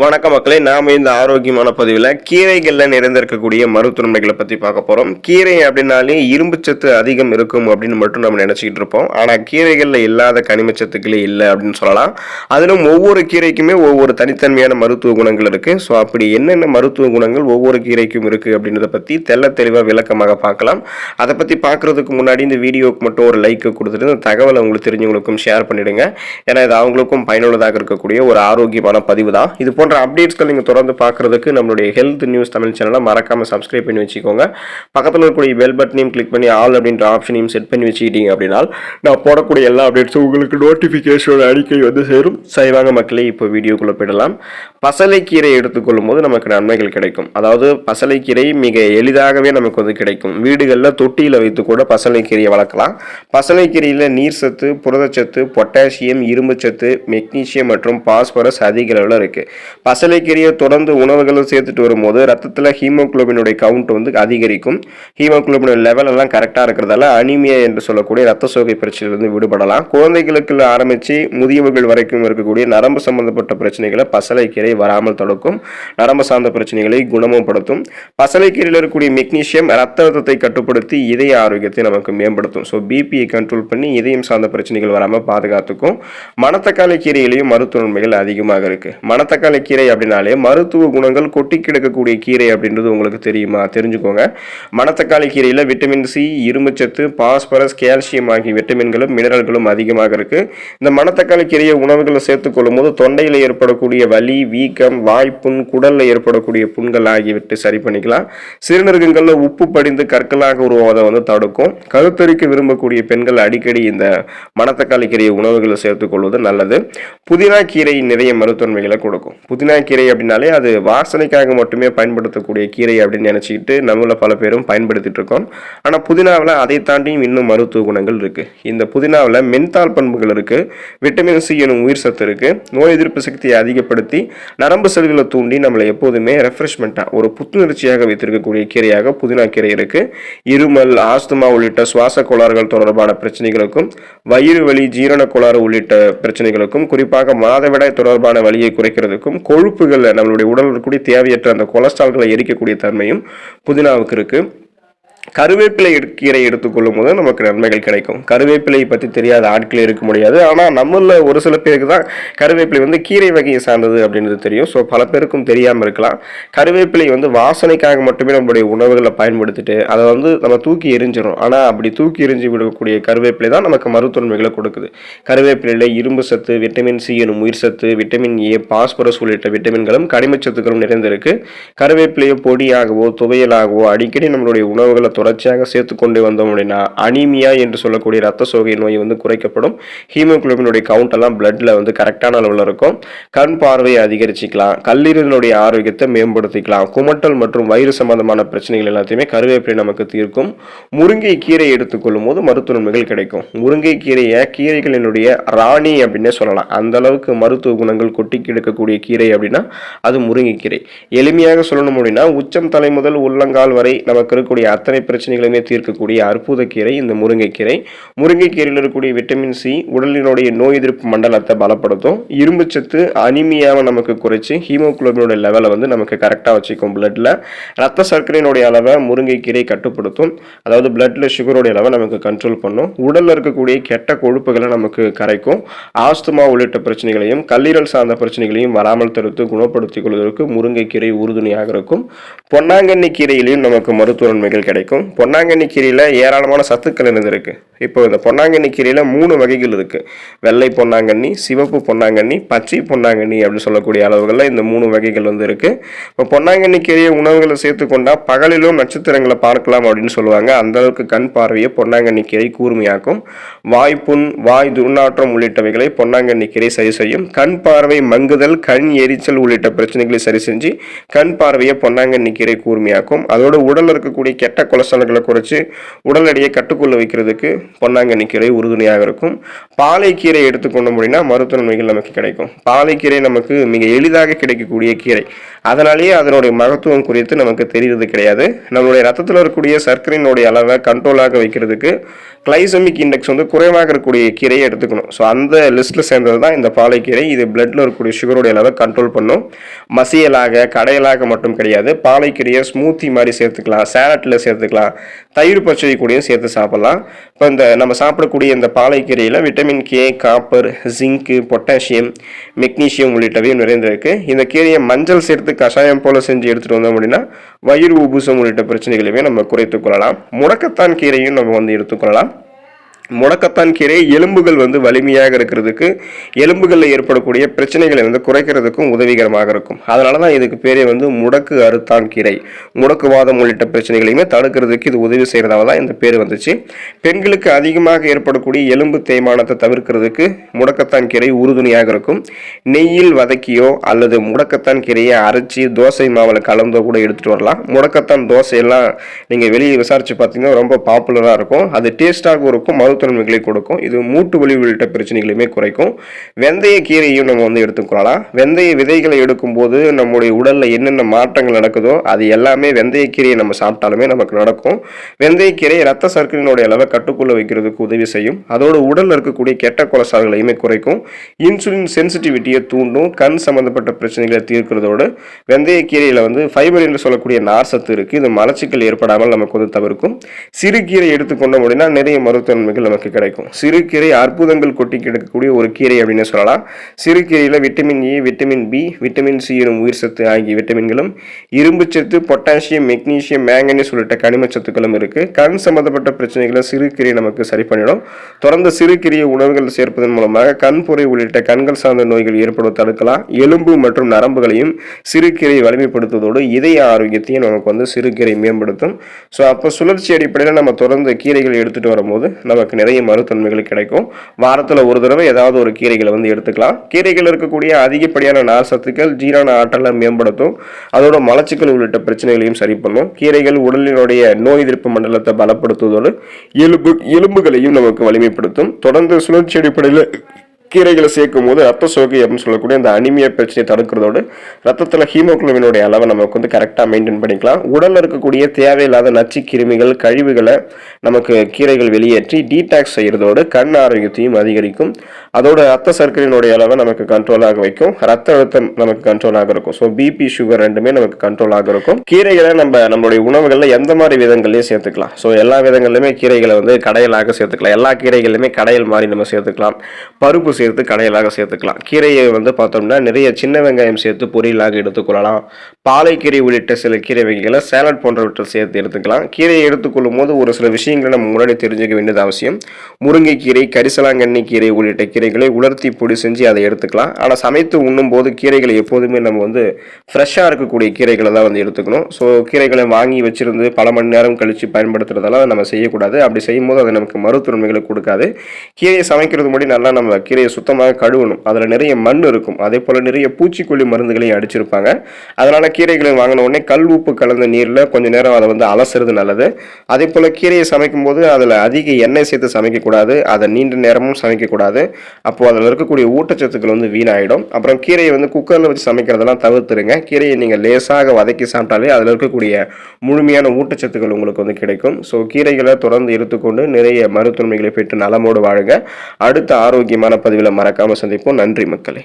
வணக்க மக்களே, நாம இந்த ஆரோக்கியமான பதிவில் கீரைகளில் நிறைந்திருக்கக்கூடிய மருத்துவமைகளை பற்றி பார்க்க போகிறோம். கீரை அப்படின்னாலே இரும்புச்சத்து அதிகம் இருக்கும் அப்படின்னு மட்டும் நம்ம நினச்சிக்கிட்டு இருப்போம். ஆனால் கீரைகளில் இல்லாத கனிமச்சத்துக்களே இல்லை அப்படின்னு சொல்லலாம். அதிலும் ஒவ்வொரு கீரைக்குமே ஒவ்வொரு தனித்தன்மையான மருத்துவ குணங்கள் இருக்குது. ஸோ அப்படி என்னென்ன மருத்துவ குணங்கள் ஒவ்வொரு கீரைக்கும் இருக்குது அப்படின்றத பற்றி தெளிவாக விளக்கமாக பார்க்கலாம். அதை பற்றி பார்க்குறதுக்கு முன்னாடி இந்த வீடியோவுக்கு மட்டும் ஒரு லைக் கொடுத்துட்டு இந்த தகவலை உங்களுக்கு தெரிஞ்சவங்களுக்கும் ஷேர் பண்ணிவிடுங்க. ஏன்னா இது அவங்களுக்கும் பயனுள்ளதாக இருக்கக்கூடிய ஒரு ஆரோக்கியமான பதிவு தான். இது போன்ற அப்டேட்ஸ்கள் நீங்கள் தொடர்ந்து பார்க்குறதுக்கு நம்மளுடைய ஹெல்த் நியூஸ் தமிழ் சேனலை மறக்காமல் சப்ஸ்கிரைப் பண்ணி வச்சுக்கோங்க. பக்கத்தில் இருக்கக்கூடிய பெல் பட்டனையும் கிளிக் பண்ணி ஆல் அப்படின்ற ஆப்ஷனையும் செட் பண்ணி வச்சுக்கிட்டீங்க அப்படின்னா நான் போடக்கூடிய எல்லா அப்டேட்ஸும் உங்களுக்கு நோட்டிஃபிகேஷன் அடிக்கடி வந்து சேரும். சரிவாங்க மக்களே, இப்போ வீடியோக்குள்ளே போயிடலாம். பசலைக்கீரை எடுத்துக்கொள்ளும் போது நமக்கு நன்மைகள் கிடைக்கும். அதாவது பசலைக்கீரை மிக எளிதாகவே நமக்கு வந்து கிடைக்கும். வீடுகளில் தொட்டியில் வைத்து கூட பசலைக்கீரையை வளர்க்கலாம். பசலைக்கீரையில் நீர் சத்து, புரதச்சத்து, பொட்டாசியம், இரும்புச்சத்து, மெக்னீசியம் மற்றும் பாஸ்பரஸ் அதிக அளவில் இருக்குது. பசலைக்கீரையை தொடர்ந்து உணவுகளும் சேர்த்துட்டு வரும்போது ரத்தத்தில் ஹீமோகுளோபினுடைய கவுண்ட் வந்து அதிகரிக்கும். ஹீமோகுளோபின் லெவல் எல்லாம் கரெக்டாக இருக்கிறதால அனிமியா என்று சொல்லக்கூடிய ரத்த சோகை பிரச்சனையிலிருந்து விடுபடலாம். குழந்தைகளுக்கு ஆரம்பித்து முதியவர்கள் வரைக்கும் இருக்கக்கூடிய நரம்பு சம்பந்தப்பட்ட பிரச்சனைகளை பசலைக்கீரை வராமல் தடுக்கும். நரம்பு சார்ந்த பிரச்சனைகளை குணமும் பசலைக்கீரையில் இருக்கக்கூடிய மெக்னீசியம் ரத்த அழுத்தத்தை கட்டுப்படுத்தி இதய ஆரோக்கியத்தை நமக்கு மேம்படுத்தும். ஸோ பிபியை கண்ட்ரோல் பண்ணி இதயம் சார்ந்த பிரச்சனைகள் வராமல் பாதுகாத்துக்கும். மணத்தக்காளி கீரையிலையும் மருத்துவ நன்மைகள் அதிகமாக இருக்கு. மணத்தக்காளி கீரை அப்படின்னாலே மருத்துவ குணங்கள் கொட்டி கிடக்கக்கூடிய கீரை அப்படின்றது உங்களுக்கு தெரியுமா? தெரிஞ்சுக்கோங்க. மணத்தக்காளி கீரையில் விட்டமின் சி, இரும்புச்சத்து, பாஸ்பரஸ், கால்சியம் ஆகிய விட்டமின்களும் மினரல்களும் அதிகமாக இருக்கு. இந்த மணத்தக்காளி கீரையை உணவுகளை சேர்த்துக் கொள்ளும் போது தொண்டையில் ஏற்படக்கூடிய வலி, வீக்கம், வாய்ப்புண், குடலில் ஏற்படக்கூடிய புண்கள் ஆகியவற்றை சரி பண்ணிக்கலாம். சிறுநீரகங்களில் உப்பு படிந்து கற்களாக உருவாவதை வந்து தடுக்கும். கருத்தரிக்க விரும்பக்கூடிய பெண்கள் அடிக்கடி இந்த மணத்தக்காளி கீரையை உணவுகளை சேர்த்துக் கொள்வது நல்லது. புதினா கீரை நிறைய மருத்துவன்மைகளை கொடுக்கும். புதினா கீரை அப்படின்னாலே அது வாசனைக்காக மட்டுமே பயன்படுத்தக்கூடிய கீரை அப்படின்னு நினச்சிக்கிட்டு நம்மள பல பேரும் பயன்படுத்திட்டு இருக்கோம். ஆனால் புதினாவில் அதை தாண்டியும் இன்னும் மருத்துவ குணங்கள் இருக்குது. இந்த புதினாவில் மென்தால் பண்புகள் இருக்குது. விட்டமின் சி எனும் உயிர் சத்து இருக்குது. நோய் எதிர்ப்பு சக்தியை அதிகப்படுத்தி நரம்பு செல்களை தூண்டி நம்மளை எப்போதுமே ரெஃப்ரெஷ்மெண்ட்டாக ஒரு புத்துணர்ச்சியாக வைத்திருக்கக்கூடிய கீரையாக புதினா கீரை இருக்குது. இருமல், ஆஸ்துமா உள்ளிட்ட சுவாச கோளாறுகள் தொடர்பான பிரச்சனைகளுக்கும், வயிறு வலி, ஜீரண கோளாறு உள்ளிட்ட பிரச்சனைகளுக்கும், குறிப்பாக மாதவிடாய் தொடர்பான வலியை குறைக்கிறதுக்கும், கொழுப்புகள் நம்மளுடைய உடல் இருக்கக்கூடிய தேவையற்ற அந்த கொலஸ்ட்ரால்களை எரிக்கக்கூடிய தன்மையும் புதினாவுக்கு இருக்கு. கருவேப்பிலை கீரை எடுத்துக்கொள்ளும் போது நமக்கு நன்மைகள் கிடைக்கும். கருவேப்பிலை பற்றி தெரியாத ஆட்களே இருக்க முடியாது. ஆனால் நம்மள ஒரு சில பேருக்கு தான் கருவேப்பிலை வந்து கீரை வகையை சார்ந்தது அப்படின்றது தெரியும். ஸோ பல பேருக்கும் தெரியாமல் இருக்கலாம். கருவேப்பிலை வந்து வாசனைக்காக மட்டுமே நம்மளுடைய உணவுகளை பயன்படுத்திட்டு அதை வந்து நம்ம தூக்கி எரிஞ்சிடும். ஆனால் அப்படி தூக்கி எரிஞ்சு விடக்கூடிய கருவேப்பிலை தான் நமக்கு மருத்துவன்மைகளை கொடுக்குது. கருவேப்பிலையில் இரும்பு சத்து, விட்டமின் சி எனும் உயிர் சத்து, விட்டமின் ஏ, பாஸ்பரஸ் உள்ளிட்ட விட்டமின்களும் கனிமச்சத்துக்களும் நிறைந்திருக்கு. கருவேப்பிலையை பொடியாகவோ துவையலாகவோ அடிக்கடி நம்மளுடைய உணவுகளை தொடர்ச்சியாக சேர்த்து கொண்டு வந்தோம் அப்படின்னா அனீமியா என்று சொல்லக்கூடிய ரத்த சோகை நோய் வந்து குறைக்கப்படும். ஹீமோகுளோபினுடைய கவுண்ட் எல்லாம் பிளட்ல வந்து கரெக்டான அளவில் இருக்கும். கண் பார்வையை அதிகரிச்சிக்கலாம். கல்லீரலினுடைய ஆரோக்கியத்தை மேம்படுத்திக்கலாம். குமட்டல் மற்றும் வயிறு சம்பந்தமான பிரச்சனைகள் எல்லாத்தையுமே கருவேப்பிலை நமக்கு தீர்க்கும். முருங்கை கீரை எடுத்துக்கொள்ளும் போது மருத்துவ நன்மைகள் கிடைக்கும். முருங்கை கீரையை கீரைகளினுடைய ராணி அப்படின்னே சொல்லலாம். அந்த அளவுக்கு மருத்துவ குணங்கள் கொட்டி கிடக்கக்கூடிய கீரை அப்படின்னா அது முருங்கை கீரை. எளிமையாக சொல்லணும் அப்படின்னா உச்சம் தலை முதல் உள்ளங்கால் வரை நமக்கு இருக்கக்கூடிய அத்தனை பிரச்சனைகளுமே தீர்க்கக்கூடிய அற்புத கீரை இந்த முருங்கைக்கீரை. முருங்கைக்கீரையில் இருக்கக்கூடிய விட்டமின் சி உடலினுடைய நோய் எதிர்ப்பு மண்டலத்தை பலப்படுத்தும். இரும்புச்சத்து அனிமியாவை நமக்கு குறைச்சி ஹீமோகுளோபினோட லெவலை வந்து நமக்கு கரெக்டாக வச்சுக்கும். பிளட்ல ரத்த சர்க்கரையினுடைய அளவை முருங்கைக்கீரை கட்டுப்படுத்தும். அதாவது பிளட்ல சுகரோடைய அளவை நமக்கு கண்ட்ரோல் பண்ணும். உடல்ல இருக்கக்கூடிய கெட்ட கொழுப்புகளை நமக்கு கரைக்கும். ஆஸ்துமா உள்ளிட்ட பிரச்சனைகளையும் கல்லீரல் சார்ந்த பிரச்சனைகளையும் வராமல் தடுத்து குணப்படுத்திக் கொள்வதற்கு முருங்கைக்கீரை உறுதுணையாக இருக்கும். பொன்னாங்கண்ணி கீரையிலையும் நமக்கு மருத்துவ நன்மைகள் கிடைக்கும். பொன்னாங்கண்ணி கீரையில் ஏராளமான சத்துக்கள் இருந்திருக்கு. இப்போ இந்த பொன்னாங்கண்ணி கீரையில் 3 வகைகள் இருக்கு. வெள்ளை பொன்னாங்கண்ணி, சிவப்பு பொன்னாங்கண்ணி, பச்சை பொன்னாங்கண்ணி அப்படின்னு சொல்லக்கூடிய அளவுகளில் இந்த 3 வகைகள் வந்து இருக்கு. இப்போ பொன்னாங்கண்ணி கீரையை உணவுகளை சேர்த்து கொண்டா பகலிலும் நட்சத்திரங்களை பார்க்கலாம் அப்படின்னு சொல்லுவாங்க. அந்த அளவுக்கு கண் பார்வையை பொன்னாங்கண்ணி கீரை கூர்மையாக்கும். வாய்ப்புண், வாய் துர்நாற்றம் உள்ளிட்டவைகளை பொன்னாங்கண்ணி கீரை சரி செய்யும். கண் பார்வை மங்குதல், கண் எரிச்சல் உள்ளிட்ட பிரச்சனைகளை சரி செஞ்சு கண் பார்வையை பொன்னாங்கண்ணி கீரை கூர்மையாக்கும். அதோட உடல் இருக்கக்கூடிய கெட்ட கொலஸ்ட்ரால்களை குறைச்சி உடல் எடையை கட்டுக்குள்ள வைக்கிறதுக்கு பொன்னாங்கண்ணி கீரை உறுதுணையாக இருக்கும். பாலைக்கீரை எடுத்துக்கொண்டோம் அப்படின்னா மருத்துவ நன்மைகள் நமக்கு கிடைக்கும். பாலைக்கீரை நமக்கு மிக எளிதாக கிடைக்கக்கூடிய கீரை. அதனாலேயே அதனுடைய மகத்துவம் குறித்து நமக்கு தெரிகிறது கிடையாது. நம்மளுடைய ரத்தத்தில் இருக்கக்கூடிய சர்க்கரையினுடைய அளவை கண்ட்ரோலாக வைக்கிறதுக்கு கிளைசெமிக் இண்டெக்ஸ் வந்து குறைவாக இருக்கக்கூடிய கீரையை எடுத்துக்கணும். ஸோ அந்த லிஸ்ட்டில் சேர்ந்தது தான் இந்த பாலைக்கீரை. இது பிளட்டில் இருக்கக்கூடிய சுகருடைய அளவை கண்ட்ரோல் பண்ணும். மசியலாக கடையலாக மட்டும் கிடையாது. பாலைக்கீரையை ஸ்மூத்தி மாதிரி சேர்த்துக்கலாம், சேலட்டில் சேர்த்துக்கலாம், தயிர் பச்சடி கூடயும் சேர்த்து சாப்பிடலாம். இப்போ இந்த நம்ம சாப்பிடக்கூடிய இந்த பாலைக்கீரையில் விட்டமின் கே, காப்பர், ஜிங்கு, பொட்டாசியம், மெக்னீசியம் உள்ளிட்டவையும் நிறைந்திருக்கு. இந்த கீரையை மஞ்சள் சேர்த்து கஷாயம் போல செஞ்சு எடுத்துகிட்டு வந்தோம் அப்படின்னா வயிறு உபுசம் உள்ளிட்ட பிரச்சனைகளையுமே நம்ம குறைத்துக் கொள்ளலாம். முடக்கத்தான் கீரையும் நம்ம வந்து எடுத்துக்கொள்ளலாம். முடக்கத்தான் கீரை எலும்புகள் வந்து வலிமையாக இருக்கிறதுக்கு, எலும்புகளில் ஏற்படக்கூடிய பிரச்சனைகளை வந்து குறைக்கிறதுக்கும் உதவிகரமாக இருக்கும். அதனால தான் இதுக்கு பேரே வந்து முடக்கு அறுத்தான் கீரை. முடக்குவாதம் உள்ளிட்ட பிரச்சனைகளையுமே தடுக்கிறதுக்கு இது உதவி செய்கிறதால தான் இந்த பேர் வந்துச்சு. பெண்களுக்கு அதிகமாக ஏற்படக்கூடிய எலும்பு தேய்மானத்தை தவிர்க்கிறதுக்கு முடக்கத்தான் கீரை உறுதுணையாக இருக்கும். நெய்யில் வதக்கியோ அல்லது முடக்கத்தான் கீரையை அரைச்சி தோசை மாவில் கலந்தோ கூட எடுத்துகிட்டு வரலாம். முடக்கத்தான் தோசையெல்லாம் நீங்கள் வெளியே விசாரித்து பார்த்தீங்கன்னா ரொம்ப பாப்புலராக இருக்கும். அது டேஸ்டாகவும் இருக்கும், மருத்துவன்மைகளை கொடுக்கும். இது மூட்டு வலி உள்ளிட்ட பிரச்சனைகளையுமே குறைக்கும். வெந்தய கீரையும் நம்ம வந்து எடுத்துக்கொள்ளலாம். வெந்தய விதைகளை எடுக்கும்போது நம்முடைய உடல்ல என்னென்ன மாற்றங்கள் நடக்குதோ அது எல்லாமே வெந்தய கீரையை நம்ம சாப்பிட்டாலுமே நமக்கு நடக்கும். வெந்தய கீரை ரத்த சர்க்கரையினுடைய அளவை கட்டுக்குள்ள வைக்கிறதுக்கு உதவி செய்யும். அதோடு உடல்ல இருக்கக்கூடிய கெட்ட கொலஸ்ட்ரால்களையுமே குறைக்கும். இன்சுலின் சென்சிட்டிவிட்டியை தூண்டும். கண் சம்பந்தப்பட்ட பிரச்சனைகளை தீர்க்கிறதோடு வெந்தய கீரையில வந்து ஃபைபர் என்று சொல்லக்கூடிய நார் சத்து இருக்கு. இது மலச்சிக்கல் ஏற்படாமல் நமக்கு வந்து தவிர்க்கும். சிறுகீரை எடுத்துக்கொண்டோம் அப்படின்னா நிறைய மருத்துவன்மைகள் நமக்கு கிடைக்கும். சிறுகீரை அற்புதங்கள் கொட்டி கிடக்கக்கூடிய ஒரு கீரை அப்படின்னு சொல்லலாம். சிறுகீரையில் vitamin A, vitamin B, vitamin C எனும் உயிர் சத்து ஆகிய விட்டமின்களும், இரும்பு சத்து, பொட்டாசியம், மெக்னீசியம், மேங்கனீஸ் உள்ளிட்ட கனிம சத்துக்களும் இருக்கு. கண் சம்பந்தப்பட்ட பிரச்சனைகளை சிறுகீரை நமக்கு சரி பண்ணிடும். தொடர்ந்து சிறுகீரையை உணவுகள் சேர்ப்பதன் மூலமாக கண்புரை உள்ளிட்ட கண்கள் சார்ந்த நோய்கள் ஏற்படுவதை தடுக்கலாம். எலும்பு மற்றும் நரம்புகளையும் சிறுகீரை வலிமைப்படுத்துவதோடு இதய ஆரோக்கியத்தையும் நமக்கு வந்து சிறுகீரை மேம்படுத்தும். ஸோ அப்போ சுழற்சி அடிப்படையில் நம்ம தொடர்ந்து கீரைகள் எடுத்துட்டு வரும்போது நமக்கு நிறைய மருத்துவன்மைகள் கிடைக்கும். வாரத்தில் ஒரு தடவை ஏதாவது ஒரு கீரைகளை வந்து எடுத்துக்கலாம். கீரைகள் இருக்கக்கூடிய அதிகப்படியான நார் சத்துக்கள் ஜீரண ஆற்றலை மேம்படுத்தும். அதோட மலச்சிக்கல் உள்ளிட்ட பிரச்சனைகளையும் சரி பண்ணும். கீரைகள் உடலினுடைய நோய் எதிர்ப்பு மண்டலத்தை பலப்படுத்துவதோடு எலும்புகளையும் நமக்கு வலிமைப்படுத்தும். தொடர்ந்து சுழற்சி அடிப்படையில் கீரைகளை சேர்க்கும் போது ரத்த சோகை அப்படின்னு சொல்லக்கூடிய அந்த அனிமியா பிரச்சனையை தடுக்கிறதோடு ரத்தத்தில் ஹீமோகுளோபினுடைய அளவை நமக்கு வந்து கரெக்டாக மெயின்டைன் பண்ணிக்கலாம். உடலில் இருக்கக்கூடிய தேவையில்லாத நச்சு கிருமிகள், கழிவுகளை நமக்கு கீரைகள் வெளியேற்றி டீடாக்ஸ் செய்கிறதோடு கண் ஆரோக்கியத்தையும் அதிகரிக்கும். அதோட ரத்த சர்க்கரையினுடைய அளவை நமக்கு கண்ட்ரோலாக வைக்கும். ரத்த அழுத்தம் நமக்கு கண்ட்ரோலாக இருக்கும். ஸோ பிபி, சுகர் ரெண்டுமே நமக்கு கண்ட்ரோலாக இருக்கும். கீரைகளை நம்மளுடைய உணவுகளில் எந்த மாதிரி விதங்கள்லையும் சேர்த்துக்கலாம். ஸோ எல்லா விதங்கள்லையுமே கீரைகளை வந்து கடையலாக சேர்த்துக்கலாம். எல்லா கீரைகளுமே கடையல் மாதிரி நம்ம சேர்த்துக்கலாம். பருப்பு சேர்த்து கடையலாக சேர்த்துக்கலாம். கீரையை வந்து பார்த்தோம்னா நிறைய சின்ன வெங்காயம் சேர்த்து பொரியலாக எடுத்துக்கொள்ளலாம். பாலைக்கீரை உள்ளிட்ட சில கீரை வகைகளை சேலட் போன்றவற்றை சேர்த்து எடுத்துக்கலாம். கீரையை எடுத்துக்கொள்ளும் போது ஒரு சில விஷயங்களை நம்ம முன்னாடி தெரிஞ்சுக்க வேண்டியது அவசியம். முருங்கைக்கீரை, கரிசலாங்கண்ணி கீரை உள்ளிட்ட கீரைகளை உலர்த்தி பொடி செஞ்சு அதை எடுத்துக்கலாம். ஆனால் சமைத்து உண்ணும் போது கீரைகளை எப்போதுமே நம்ம வந்து ஃப்ரெஷ்ஷாக இருக்கக்கூடிய கீரைகளை தான் வந்து எடுத்துக்கணும். ஸோ கீரைகளை வாங்கி வச்சிருந்து பல மணி நேரம் கழித்து பயன்படுத்துறதெல்லாம் நம்ம செய்யக்கூடாது. அப்படி செய்யும் போது அது நமக்கு மருத்துவன்மைகளை கொடுக்காது. கீரையை சமைக்கிறது முன்னாடி நல்லா நம்ம கீரையை சுத்தமாக கழுவணும். அதில் நிறைய மண் இருக்கும். அதே போல் நிறைய பூச்சிக்கொல்லி மருந்துகளையும் அடிச்சிருப்பாங்க. அதனால் கீரைகளை வாங்கின உடனே கல் உப்பு கலந்த நீரில் கொஞ்சம் நேரம் அதை வந்து அலசுறது நல்லது. அதே போல் கீரையை சமைக்கும் போது அதில் அதிக எண்ணெய் சேர்த்து சமைக்கக்கூடாது. அதை நீண்ட நேரமும் சமைக்கக்கூடாது. அப்போது அதில் இருக்கக்கூடிய ஊட்டச்சத்துக்கள் வந்து வீணாயிடும். அப்புறம் கீரையை வந்து குக்கரில் வச்சு சமைக்கிறதெல்லாம் தவிர்த்துருங்க. கீரையை நீங்கள் லேசாக வதக்கி சாப்பிட்டாலே அதில் இருக்கக்கூடிய முழுமையான ஊட்டச்சத்துக்கள் உங்களுக்கு வந்து கிடைக்கும். ஸோ கீரைகளை தொடர்ந்து எடுத்துக்கொண்டு நிறைய மருத்துவமைகளை பெற்று நலமோடு வாழுங்க. அடுத்த ஆரோக்கியமான பதிவில் மறக்காமல் சந்திப்போம். நன்றி மக்களே.